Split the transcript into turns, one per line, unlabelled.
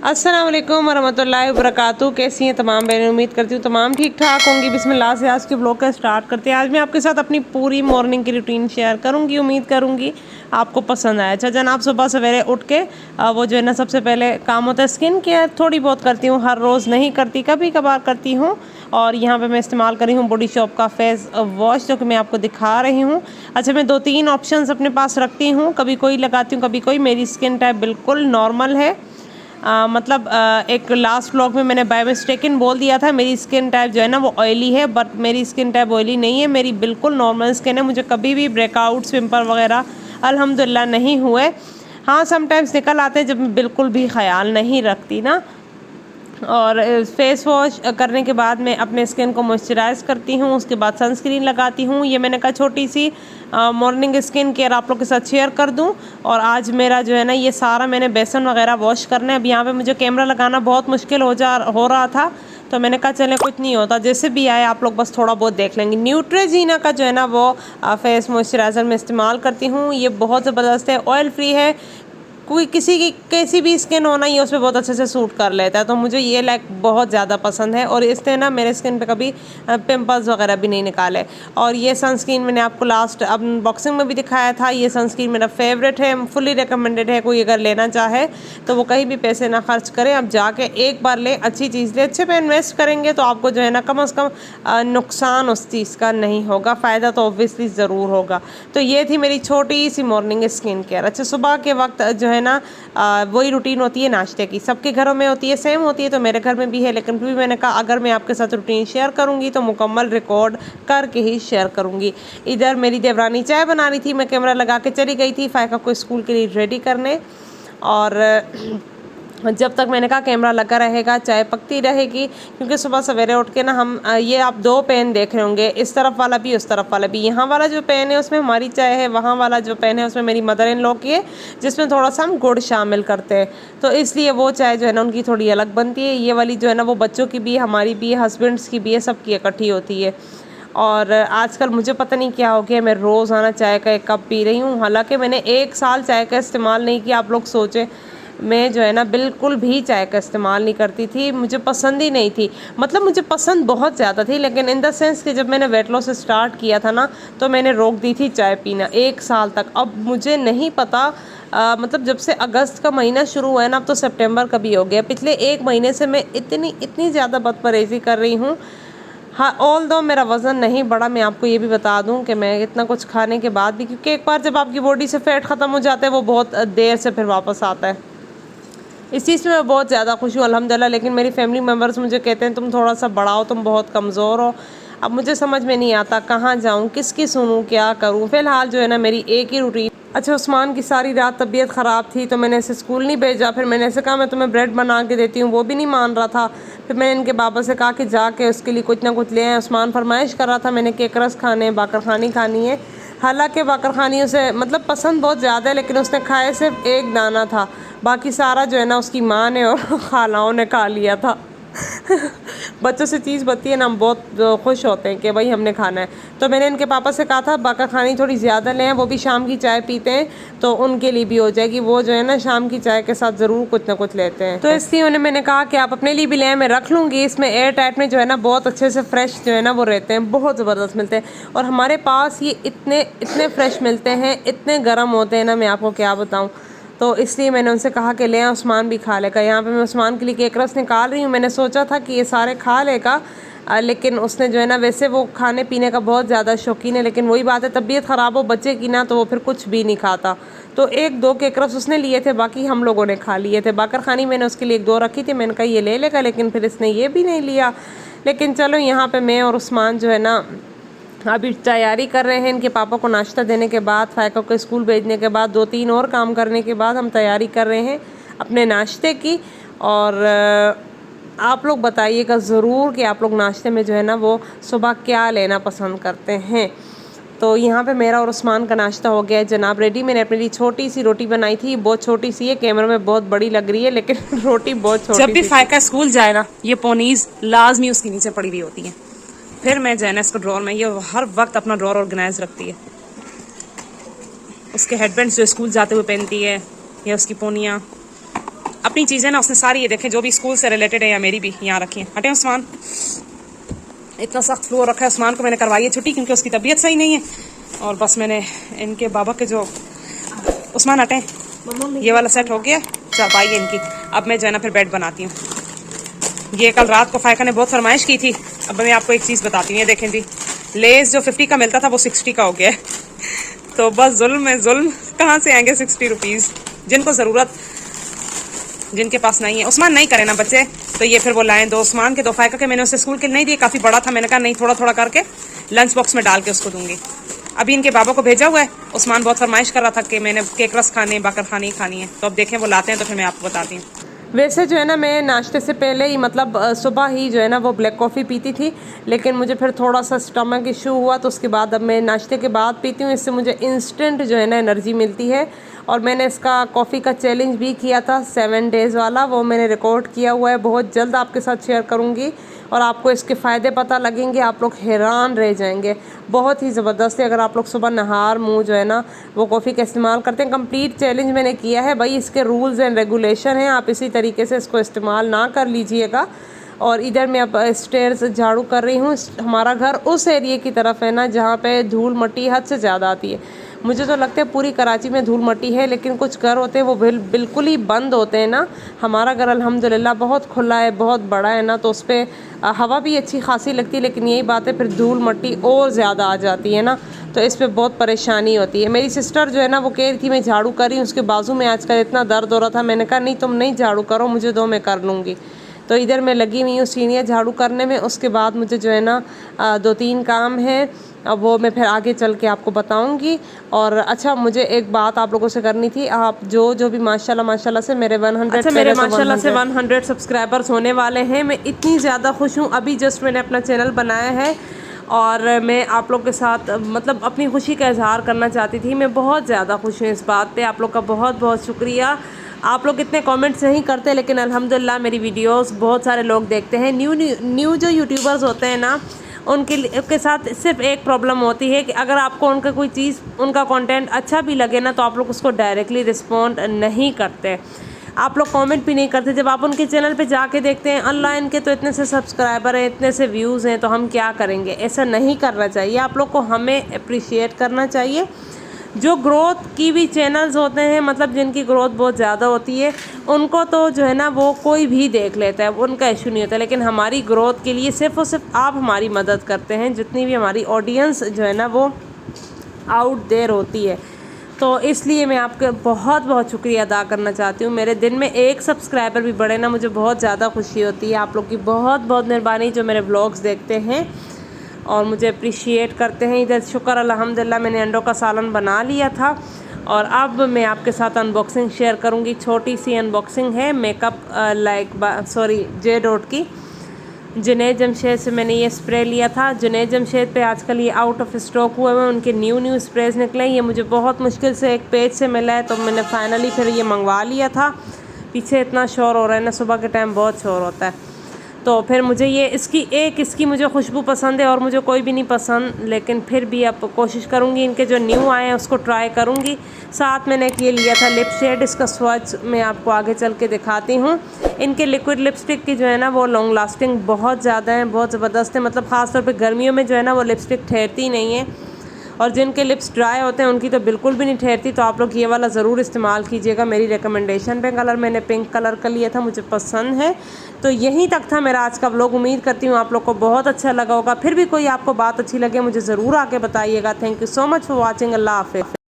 अस्सलाम वालेकुम वरहमतुल्लाहि वबरकातुहू। कैसी हैं तमाम बहनें? उम्मीद करती हूँ तमाम ठीक ठाक होंगी। बिस्मिल्लाह से आज के ब्लॉग का स्टार्ट करते हैं। आज मैं आपके साथ अपनी पूरी मॉर्निंग की रूटीन शेयर करूँगी। उम्मीद करूँगी आपको पसंद आए। अच्छा जनाब, सुबह सवेरे उठ के वो जो है ना, सबसे पहले काम होता है स्किन केयर। थोड़ी बहुत करती हूँ, हर रोज़ नहीं करती, कभी कभार करती हूँ। और यहाँ पे मैं इस्तेमाल कर रही हूँ बॉडी शॉप का फेस वॉश, जो कि मैं आपको दिखा रही हूँ। अच्छा, मैं 2-3 ऑप्शंस अपने पास रखती हूँ, कभी कोई लगाती हूँ कभी कोई। मेरी स्किन टाइप बिल्कुल नॉर्मल है। एक लास्ट व्लॉग में मैंने बाय मिस्टेकन बोल दिया था मेरी स्किन टाइप जो है ना वो ऑयली है, बट मेरी स्किन टाइप ऑयली नहीं है। मेरी बिल्कुल नॉर्मल स्किन है। मुझे कभी भी ब्रेकआउट, पिंपल वगैरह अल्हम्दुलिल्लाह नहीं हुए। हाँ, समटाइम्स निकल आते हैं जब मैं बिल्कुल भी ख्याल नहीं रखती ना। और फेस वॉश करने के बाद मैं अपने स्किन को मॉइस्चराइज करती हूँ। उसके बाद सनस्क्रीन लगाती हूँ। ये मैंने कहा छोटी सी मॉर्निंग स्किन केयर आप लोग के साथ शेयर कर दूँ। और आज मेरा जो है ना ये सारा मैंने बेसन वगैरह वॉश करना है। अब यहाँ पे मुझे कैमरा लगाना बहुत मुश्किल हो रहा था, तो मैंने कहा चले कुछ नहीं होता, जैसे भी आए आप लोग बस थोड़ा बहुत देख लेंगे। न्यूट्रेजीना का जो है ना वो फेस मॉइस्चराइज़र मैं इस्तेमाल करती हूँ। ये बहुत ज़बरदस्त है, ऑयल फ्री है। कोई किसी की कैसी भी स्किन होना, ये उस पर बहुत अच्छे से सूट कर लेता है। तो मुझे ये बहुत ज़्यादा पसंद है। और इसने ना मेरे स्किन पे कभी पिंपल्स वगैरह भी नहीं निकाले। और ये सनस्क्रीन मैंने आपको लास्ट अनबॉक्सिंग में भी दिखाया था। ये सनस्क्रीन मेरा फेवरेट है, फुली रिकमेंडेड है। कोई अगर लेना चाहे तो वो कहीं भी पैसे ना खर्च करें, अब जाके एक बार ले, अच्छी चीज़ ले। अच्छे पे इन्वेस्ट करेंगे तो आपको जो है ना कम से कम नुकसान उस चीज़ का नहीं होगा, फ़ायदा तो ऑब्वियसली ज़रूर होगा। तो ये थी मेरी छोटी सी मॉर्निंग स्किन केयर। अच्छा, सुबह के वक्त जो है ना वही रूटीन होती है नाश्ते की। सबके घरों में होती है, सेम होती है, तो मेरे घर में भी है। लेकिन फिर भी मैंने कहा अगर मैं आपके साथ रूटीन शेयर करूंगी तो मुकम्मल रिकॉर्ड करके ही शेयर करूंगी। इधर मेरी देवरानी चाय बना रही थी, मैं कैमरा लगा के चली गई थी फ़ायका को स्कूल के लिए रेडी करने। और जब तक मैंने कहा कैमरा लगा रहेगा, चाय पकती रहेगी, क्योंकि सुबह सवेरे उठ के ना हम ये आप 2 पैन देख रहे होंगे, इस तरफ वाला भी उस तरफ वाला भी। यहाँ वाला जो पैन है उसमें हमारी चाय है, वहाँ वाला जो पैन है उसमें मेरी मदर इन लॉ की है, जिसमें थोड़ा सा हम गुड़ शामिल करते हैं। तो इसलिए वो चाय जो है ना उनकी थोड़ी अलग बनती है। ये वाली जो है ना वो बच्चों की भी है, हमारी भी है, हस्बैंड्स की भी है, सबकी इकट्ठी होती है। और आजकल मुझे पता नहीं क्या हो गया, मैं रोज़ाना चाय का 1 कप पी रही हूँ। हालांकि मैंने 1 साल चाय का इस्तेमाल नहीं किया। आप लोग सोचें, मैं जो है ना बिल्कुल भी चाय का इस्तेमाल नहीं करती थी, मुझे पसंद ही नहीं थी। मतलब मुझे पसंद बहुत ज़्यादा थी, लेकिन इन द सेंस कि जब मैंने वेट लॉस स्टार्ट किया था ना तो मैंने रोक दी थी चाय पीना 1 साल तक। अब मुझे नहीं पता, मतलब जब से अगस्त का महीना शुरू हुआ है ना, अब तो सितंबर का भी हो गया, पिछले 1 महीने से मैं इतनी ज़्यादा बदपरहेज़ी कर रही हूँ। हाँ, ऑल दो मेरा वज़न नहीं बढ़ा। मैं आपको ये भी बता दूं कि मैं इतना कुछ खाने के बाद भी, क्योंकि एक बार जब आपकी बॉडी से फैट ख़त्म हो जाता है वो बहुत देर से फिर वापस आता है। इस चीज़ में मैं बहुत ज़्यादा खुश हूँ अल्हम्दुलिल्लाह। लेकिन मेरी फैमिली मेम्बर्स मुझे कहते हैं तुम थोड़ा सा बढ़ाओ, तुम बहुत कमज़ोर हो। अब मुझे समझ में नहीं आता कहाँ जाऊँ, किसकी सुनूँ, क्या करूँ। फ़िलहाल जो है ना मेरी एक ही रूटीन। अच्छा, उस्मान की सारी रात तबीयत ख़राब थी तो मैंने इसे स्कूल नहीं भेजा। फिर मैंने ऐसे कहा मैं तुम्हें ब्रेड बना के देती हूँ, वो भी नहीं मान रहा था। फिर मैंने इनके बाबा से कहा कि जाके उसके लिए कुछ ना कुछ ले आए। उस्मान फरमाइश कर रहा था मैंने केक रस खाने, बाकर खानी खानी है। हालांकि बाकर खानी उसे मतलब पसंद बहुत ज़्यादा है, लेकिन उसने खाया सिर्फ 1 दाना था, बाकी सारा जो है ना उसकी माँ ने और खालाओं ने खा लिया था। बच्चों से चीज़ बनती है ना, हम बहुत खुश होते हैं कि भाई हमने खाना है। तो मैंने इनके पापा से कहा था बाकर खानी थोड़ी ज़्यादा लें, वो भी शाम की चाय पीते हैं तो उनके लिए भी हो जाएगी। वो जो है ना शाम की चाय के साथ ज़रूर कुछ ना कुछ लेते हैं। तो इसलिए उन्हें मैंने कहा कि आप अपने लिए भी लें, मैं रख लूँगी। इसमें एयर टाइट में जो है ना बहुत अच्छे से फ्रेश जो है ना वो रहते हैं, बहुत ज़बरदस्त मिलते हैं। और हमारे पास ये इतने फ्रेश मिलते हैं, इतने गर्म होते हैं ना, मैं आपको क्या बताऊँ। तो इसलिए मैंने उनसे कहा कि ले, उस्मान भी खा लेगा। यहाँ पे मैं उस्मान के लिए केक रस निकाल रही हूँ। मैंने सोचा था कि ये सारे खा लेगा, लेकिन उसने जो है ना, वैसे वो खाने पीने का बहुत ज़्यादा शौकीन है, लेकिन वही बात है तबीयत ख़राब हो बच्चे की ना तो वो फिर कुछ भी नहीं खाता। तो 1-2 केक रस उसने लिए थे, बाकी हम लोगों ने खा लिए थे। बाकर खानी मैंने उसके लिए 1-2 रखी थी, मैंने कहा ये ले लेगा, लेकिन फिर इसने ये भी नहीं लिया। लेकिन चलो, यहाँ पर मैं और उस्मान जो है ना अभी तैयारी कर रहे हैं। इनके पापा को नाश्ता देने के बाद, फ़ायका को स्कूल भेजने के बाद, 2-3 और काम करने के बाद हम तैयारी कर रहे हैं अपने नाश्ते की। और आप लोग बताइएगा ज़रूर कि आप लोग नाश्ते में जो है ना वो सुबह क्या लेना पसंद करते हैं। तो यहाँ पे मेरा और उस्मान का नाश्ता हो गया है जनाब रेडी। मैंने अपने लिए छोटी सी रोटी बनाई थी, बहुत छोटी सी है, कैमरा में बहुत बड़ी लग रही है, लेकिन रोटी बहुत छोटी।
जब भी फ़ायका स्कूल जाए ना, ये पोनीज लाजमी उसके नीचे पड़ी हुई होती हैं। फिर मैं जो है ना इसको ड्रॉर में, ये हर वक्त अपना ड्रॉर ऑर्गेनाइज रखती है। उसके हेडबैंड्स जो स्कूल जाते हुए पहनती है, या उसकी पोनियाँ, अपनी चीज़ें ना उसने सारी, ये देखें, जो भी स्कूल से रिलेटेड है या मेरी भी, यहाँ रखी है। हटे उस्मान, इतना सख्त फ्लो रखा है। उस्मान को मैंने करवाई है छुट्टी क्योंकि उसकी तबीयत सही नहीं है। और बस मैंने इनके बाबा के जो, उस्मान हटे, ये वाला सेट हो गया, चारपाई है इनकी। अब मैं जो है ना फिर बेड बनाती हूँ। ये कल रात को फायका ने बहुत फरमाइश की थी। अब मैं आपको एक चीज़ बताती हूँ, ये देखें जी, लेस जो 50 का मिलता था वो 60 का हो गया है। तो बस जुल्म है, जुल्म। कहाँ से आएंगे 60 रुपीज़? जिनको ज़रूरत, जिनके पास नहीं है। उस्मान नहीं करे ना बच्चे, तो ये फिर वो लाएं। दो उस्मान के, दो फायका के। मैंने उसे स्कूल के नहीं दिए, काफ़ी बड़ा था। मैंने कहा नहीं, थोड़ा थोड़ा करके लंच बॉक्स में डाल के उसको दूंगी। अभी इनके बाबा को भेजा हुआ है। उस्मान बहुत फरमाइश कर रहा था कि मैंने केक रस खाने, बाकर खानी खानी है। तो अब देखें वो लाते हैं तो फिर मैं आपको बताती हूँ।
वैसे जो है ना मैं नाश्ते से पहले ही मतलब सुबह ही जो है ना वो ब्लैक कॉफ़ी पीती थी, लेकिन मुझे फिर थोड़ा सा स्टमक इशू हुआ तो उसके बाद अब मैं नाश्ते के बाद पीती हूँ। इससे मुझे इंस्टेंट जो है ना एनर्जी मिलती है। और मैंने इसका कॉफ़ी का चैलेंज भी किया था 7 डेज़ वाला, वो मैंने रिकॉर्ड किया हुआ है, बहुत जल्द आपके साथ शेयर करूँगी और आपको इसके फ़ायदे पता लगेंगे। आप लोग हैरान रह जाएंगे, बहुत ही ज़बरदस्त है। अगर आप लोग सुबह नहार मुँह जो है ना वो कॉफ़ी का इस्तेमाल करते हैं, कंप्लीट चैलेंज मैंने किया है भाई। इसके रूल्स एंड रेगुलेशन हैं, आप इसी तरीके से इसको इस्तेमाल ना कर लीजिएगा। और इधर मैं अब स्टेयर्स झाड़ू कर रही हूँ। हमारा घर उस एरिया की तरफ है ना जहाँ पे धूल मट्टी हद से ज़्यादा आती है। मुझे तो लगता है पूरी कराची में धूल मट्टी है, लेकिन कुछ घर होते हैं वो बिल्कुल ही बंद होते हैं ना। हमारा घर अल्हम्दुलिल्लाह बहुत खुला है, बहुत बड़ा है ना, तो उस पर हवा भी अच्छी खासी लगती है। लेकिन यही बात है, फिर धूल मट्टी और ज़्यादा आ जाती है ना, तो इस पर बहुत परेशानी होती है। मेरी सिस्टर जो है ना वो कह रही थी मैं झाड़ू कर रही हूँ, उसके बाजू में आजकल इतना दर्द हो रहा था। मैंने कहा नहीं तुम नहीं झाड़ू करो, मुझे दो, मैं कर लूँगी। तो इधर मैं लगी हुई हूँ सीढ़ियाँ झाड़ू करने में। उसके बाद मुझे जो है ना 2-3 काम है, अब वो मैं फिर आगे चल के आपको बताऊंगी। और अच्छा, मुझे एक बात आप लोगों से करनी थी। आप जो भी माशाल्लाह से मेरे 100 मेरे माशाल्लाह से 100 सब्सक्राइबर्स होने वाले हैं। मैं इतनी ज़्यादा खुश हूँ। अभी जस्ट मैंने अपना चैनल बनाया है और मैं आप लोग के साथ मतलब अपनी खुशी का इजहार करना चाहती थी। मैं बहुत ज़्यादा खुश हूँ इस बात पे। आप लोग का बहुत बहुत शुक्रिया। आप लोग इतने कमेंट्स नहीं करते, लेकिन अल्हम्दुलिल्लाह मेरी वीडियोस बहुत सारे लोग देखते हैं। न्यू जो यूट्यूबर्स होते हैं ना, उनके साथ सिर्फ एक प्रॉब्लम होती है कि अगर आपको उनका कोई चीज़, उनका कंटेंट अच्छा भी लगे ना, तो आप लोग उसको डायरेक्टली रिस्पॉन्ड नहीं करते, आप लोग कमेंट भी नहीं करते। जब आप उनके चैनल पे जाके देखते हैं अल्लाह इनके तो इतने से सब्सक्राइबर हैं, इतने से व्यूज़ हैं, तो हम क्या करेंगे। ऐसा नहीं करना चाहिए। आप लोग को हमें अप्रिशिएट करना चाहिए। जो ग्रोथ की भी चैनल्स होते हैं, मतलब जिनकी ग्रोथ बहुत ज़्यादा होती है, उनको तो जो है ना वो कोई भी देख लेता है, उनका इशू नहीं होता। लेकिन हमारी ग्रोथ के लिए सिर्फ़ और सिर्फ आप हमारी मदद करते हैं। जितनी भी हमारी ऑडियंस जो है ना वो आउट देयर होती है, तो इसलिए मैं आपका बहुत बहुत शुक्रिया अदा करना चाहती हूँ। मेरे दिन में 1 सब्सक्राइबर भी बढ़े ना, मुझे बहुत ज़्यादा खुशी होती है। आप लोग की बहुत बहुत मेहरबानी जो मेरे व्लॉग्स देखते हैं और मुझे अप्रिशिएट करते हैं। इधर शुक्र अल्हम्दुलिल्लाह मैंने अंडों का सालन बना लिया था और अब मैं आपके साथ अनबॉक्सिंग शेयर करूँगी। छोटी सी अनबॉक्सिंग है मेकअप जे डॉट की। जुनैद जमशेद से मैंने ये स्प्रे लिया था। जुनैद जमशेद पे आजकल ये आउट ऑफ स्टॉक हुए हैं, उनके न्यू स्प्रेज निकले। ये मुझे बहुत मुश्किल से एक पेज से मिला है, तो मैंने फाइनली फिर ये मंगवा लिया था। पीछे इतना शोर हो रहा है ना, सुबह के टाइम बहुत शोर होता है। तो फिर मुझे ये इसकी मुझे खुशबू पसंद है और मुझे कोई भी नहीं पसंद, लेकिन फिर भी अब कोशिश करूँगी इनके जो न्यू आए हैं उसको ट्राई करूँगी। साथ मैंने एक ये लिया था लिप शेड, इसका स्वच्छ मैं आपको आगे चल के दिखाती हूँ। इनके लिक्विड लिपस्टिक की जो है ना वो लॉन्ग लास्टिंग बहुत ज़्यादा है, बहुत ज़बरदस्त है। मतलब ख़ास तौर पे गर्मियों में जो है ना वो लिपस्टिक ठहरती नहीं है, और जिनके लिप्स ड्राई होते हैं उनकी तो बिल्कुल भी नहीं ठहरती। तो आप लोग ये वाला ज़रूर इस्तेमाल कीजिएगा मेरी रिकमेंडेशन पे। कलर मैंने पिंक कलर का लिया था, मुझे पसंद है। तो यहीं तक था मेरा आज का व्लॉग। उम्मीद करती हूँ आप लोग को बहुत अच्छा लगा होगा। फिर भी कोई आपको बात अच्छी लगे मुझे ज़रूर आके बताइएगा। Thank you so much for watching. अल्लाह हाफ़िज़।